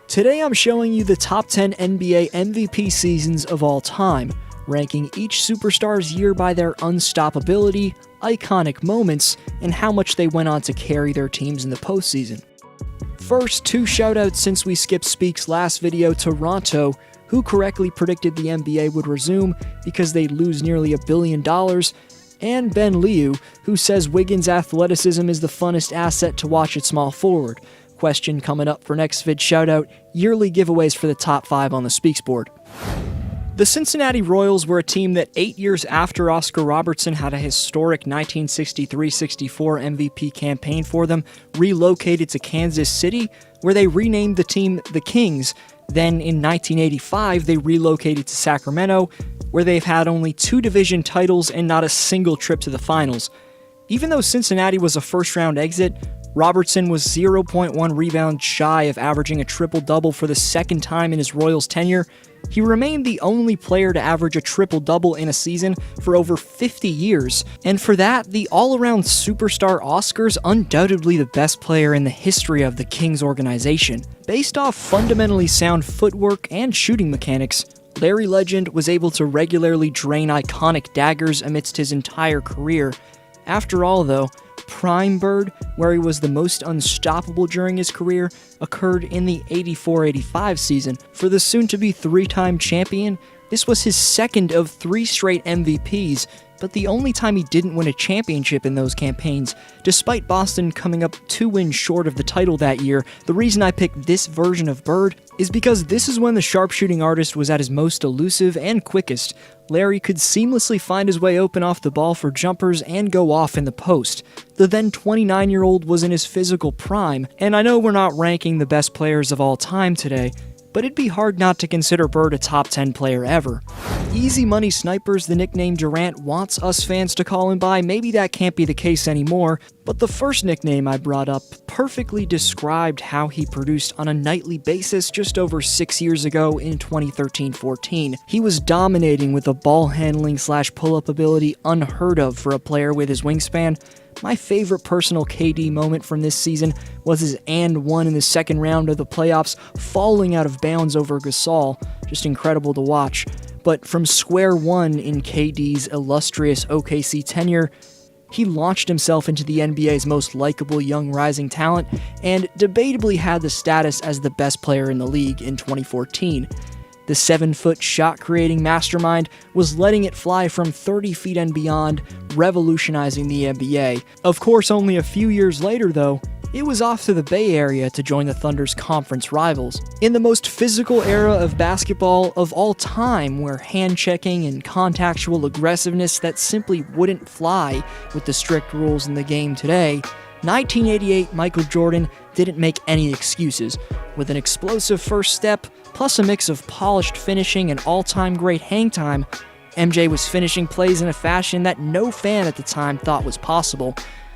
Today I'm showing you the top 10 NBA MVP seasons of all time, ranking each superstar's year by their unstoppability, iconic moments, and how much they went on to carry their teams in the postseason. First, two shoutouts since we skipped Speak's last video: Toronto, who correctly predicted the NBA would resume because they'd lose nearly $1 billion, and Ben Liu, who says Wiggins' athleticism is the funnest asset to watch at small forward. Question coming up for next vid shoutout: yearly giveaways for the top 5 on the Speaks board. The Cincinnati Royals were a team that 8 years after Oscar Robertson had a historic 1963-64 MVP campaign for them, relocated to Kansas City, where they renamed the team the Kings. Then in 1985, they relocated to Sacramento, where they've had only 2 division titles and not a single trip to the finals. Even though Cincinnati was a first-round exit, Robertson was 0.1 rebounds shy of averaging a triple-double for the second time in his Royals tenure. He remained the only player to average a triple-double in a season for over 50 years, and for that, the all-around superstar Oscar's undoubtedly the best player in the history of the Kings organization. Based off fundamentally sound footwork and shooting mechanics, Larry Legend was able to regularly drain iconic daggers amidst his entire career. After all, though, Prime Bird, where he was the most unstoppable during his career, occurred in the 84-85 season. For the soon-to-be 3-time champion, this was his second of 3 straight MVPs, but the only time he didn't win a championship in those campaigns. Despite Boston coming up 2 wins short of the title that year, the reason I picked this version of Bird is because this is when the sharpshooting artist was at his most elusive and quickest. Larry could seamlessly find his way open off the ball for jumpers and go off in the post. The then 29-year-old was in his physical prime, and I know we're not ranking the best players of all time today, but it'd be hard not to consider Bird a top 10 player ever. Easy Money Snipers, the nickname Durant wants us fans to call him by, maybe that can't be the case anymore, but the first nickname I brought up perfectly described how he produced on a nightly basis just over 6 years ago in 2013-14. He was dominating with a ball handling / pull-up ability unheard of for a player with his wingspan. My favorite personal KD moment from this season was his and one in the second round of the playoffs, falling out of bounds over Gasol. Just incredible to watch. But from square one in KD's illustrious OKC tenure, he launched himself into the NBA's most likable young rising talent, and debatably had the status as the best player in the league in 2014. The 7-foot shot-creating mastermind was letting it fly from 30 feet and beyond, revolutionizing the NBA. Of course, only a few years later, though, it was off to the Bay Area to join the Thunder's conference rivals. In the most physical era of basketball of all time, where hand-checking and contactual aggressiveness that simply wouldn't fly with the strict rules in the game today, 1988 Michael Jordan didn't make any excuses. With an explosive first step, plus a mix of polished finishing and all-time great hang time, MJ was finishing plays in a fashion that no fan at the time thought was possible.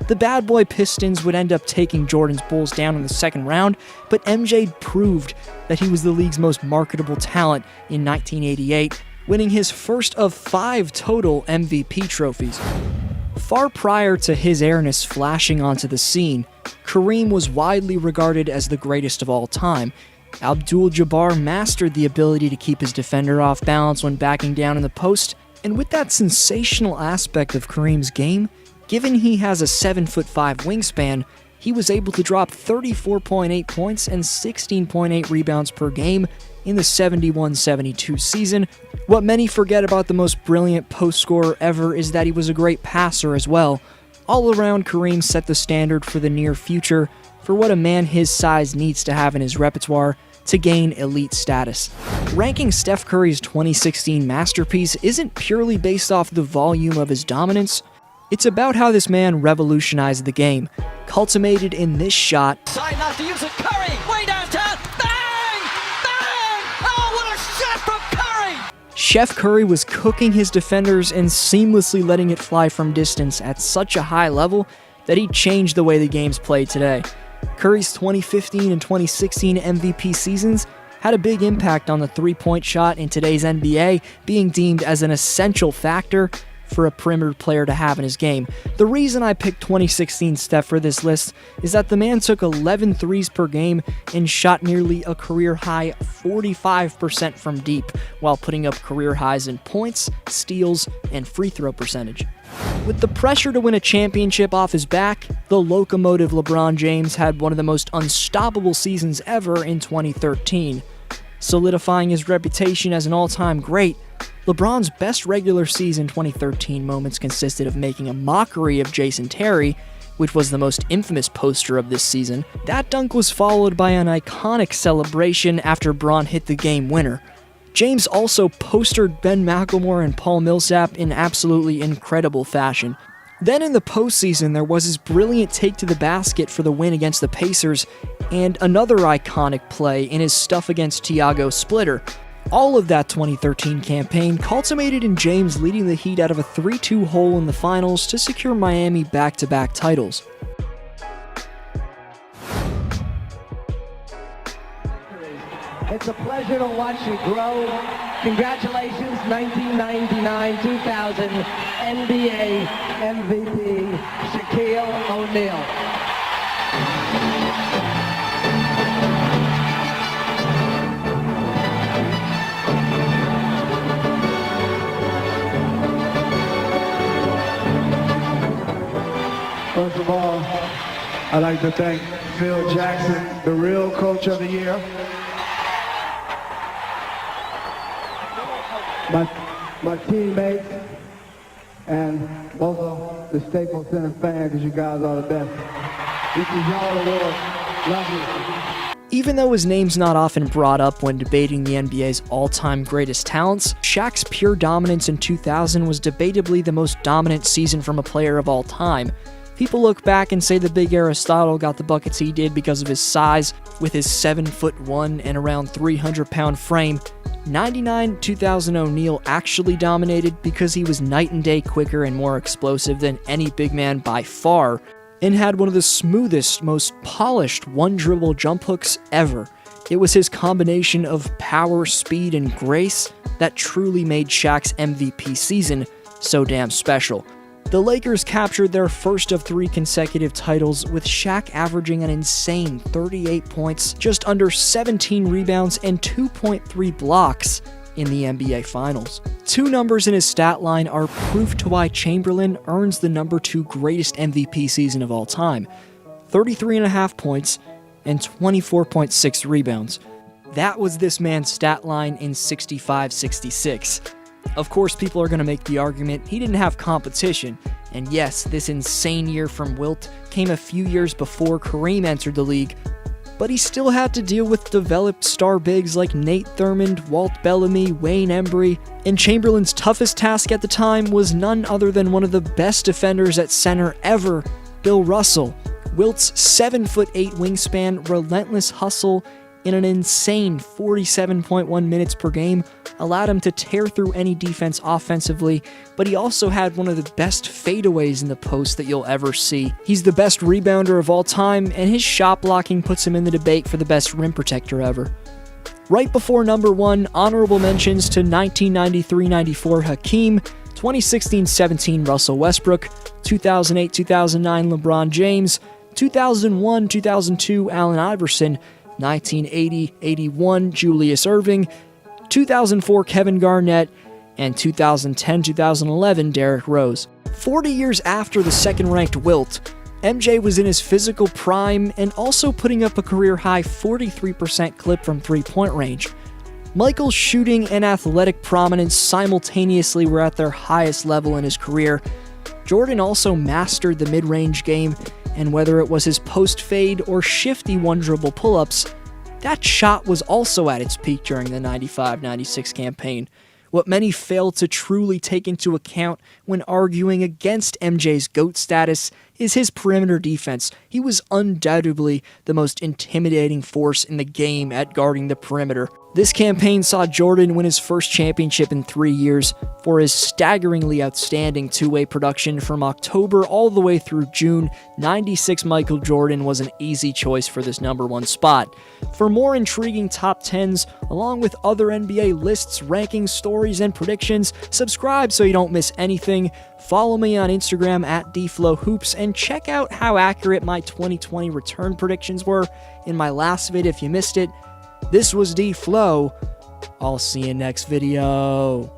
The bad boy Pistons would end up taking Jordan's Bulls down in the second round, but MJ proved that he was the league's most marketable talent in 1988, winning his first of 5 total MVP trophies. Far prior to his airness flashing onto the scene, Kareem was widely regarded as the greatest of all time. Abdul-Jabbar mastered the ability to keep his defender off balance when backing down in the post, and with that sensational aspect of Kareem's game, given he has a 7'5" wingspan, he was able to drop 34.8 points and 16.8 rebounds per game in the 71-72 season. What many forget about the most brilliant post scorer ever is that he was a great passer as well. All around, Kareem set the standard for the near future for what a man his size needs to have in his repertoire to gain elite status. Ranking Steph Curry's 2016 masterpiece isn't purely based off the volume of his dominance. It's about how this man revolutionized the game, culminated in this shot. Side not to use it, Curry, way downtown, bang! Bang! Oh, what a shot from Curry! Chef Curry was cooking his defenders and seamlessly letting it fly from distance at such a high level that he changed the way the game's played today. Curry's 2015 and 2016 MVP seasons had a big impact on the three-point shot in today's NBA, being deemed as an essential factor for a perimeter player to have in his game. The reason I picked 2016 Steph for this list is that the man took 11 threes per game and shot nearly a career-high 45% from deep, while putting up career highs in points, steals, and free throw percentage. With the pressure to win a championship off his back, the locomotive LeBron James had one of the most unstoppable seasons ever in 2013. Solidifying his reputation as an all-time great, LeBron's best regular season 2013 moments consisted of making a mockery of Jason Terry, which was the most infamous poster of this season. That dunk was followed by an iconic celebration after Bron hit the game winner. James also postered Ben McLemore and Paul Millsap in absolutely incredible fashion. Then in the postseason, there was his brilliant take to the basket for the win against the Pacers, and another iconic play in his stuff against Thiago Splitter. All of that 2013 campaign culminated in James leading the Heat out of a 3-2 hole in the finals to secure Miami back-to-back titles. It's a pleasure to watch you grow. Congratulations, 1999-2000 NBA MVP, Shaquille O'Neal. First of all, I'd like to thank Phil Jackson, the real coach of the year. My teammates, and also the Staples Center fans, because you guys are the best. This is y'all award. Love you. Even though his name's not often brought up when debating the NBA's all-time greatest talents, Shaq's pure dominance in 2000 was debatably the most dominant season from a player of all time. People look back and say the big Aristotle got the buckets he did because of his size, with his 7'1" and around 300-pound frame. 99-2000 O'Neal actually dominated because he was night and day quicker and more explosive than any big man by far, and had one of the smoothest, most polished one-dribble jump hooks ever. It was his combination of power, speed, and grace that truly made Shaq's MVP season so damn special. The Lakers captured their first of 3 consecutive titles, with Shaq averaging an insane 38 points, just under 17 rebounds, and 2.3 blocks in the NBA Finals. 2 numbers in his stat line are proof to why Chamberlain earns the number 2 greatest MVP season of all time: 33.5 points and 24.6 rebounds. That was this man's stat line in 65-66. Of course, people are going to make the argument he didn't have competition, and yes, this insane year from Wilt came a few years before Kareem entered the league, but he still had to deal with developed star bigs like Nate Thurmond, Walt Bellamy, Wayne Embry, and Chamberlain's toughest task at the time was none other than one of the best defenders at center ever, Bill Russell. Wilt's 7'8" wingspan, relentless hustle, in an insane 47.1 minutes per game allowed him to tear through any defense offensively, but he also had one of the best fadeaways in the post that you'll ever see. He's the best rebounder of all time, and his shot blocking puts him in the debate for the best rim protector ever. Right before number 1, honorable mentions to 1993-94 Hakeem, 2016-17 Russell Westbrook, 2008-2009 LeBron James, 2001-2002 Allen Iverson, 1980-81 Julius Erving, 2004 Kevin Garnett, and 2010-2011 Derrick Rose. 40 years after the second-ranked Wilt, MJ was in his physical prime and also putting up a career-high 43% clip from three-point range. Michael's shooting and athletic prominence simultaneously were at their highest level in his career. Jordan also mastered the mid-range game, and whether it was his post-fade or shifty one-dribble pull-ups, that shot was also at its peak during the 95-96 campaign. What many fail to truly take into account when arguing against MJ's GOAT status is his perimeter defense. He was undoubtedly the most intimidating force in the game at guarding the perimeter. This campaign saw Jordan win his first championship in 3 years for his staggeringly outstanding two-way production from October all the way through June. 96 Michael Jordan was an easy choice for this number 1 spot. For more intriguing top 10s, along with other NBA lists, rankings, stories, and predictions, subscribe so you don't miss anything. Follow me on Instagram at DFlowHoops and check out how accurate my 2020 return predictions were in my last vid if you missed it. This was D-Flow. I'll see you next video.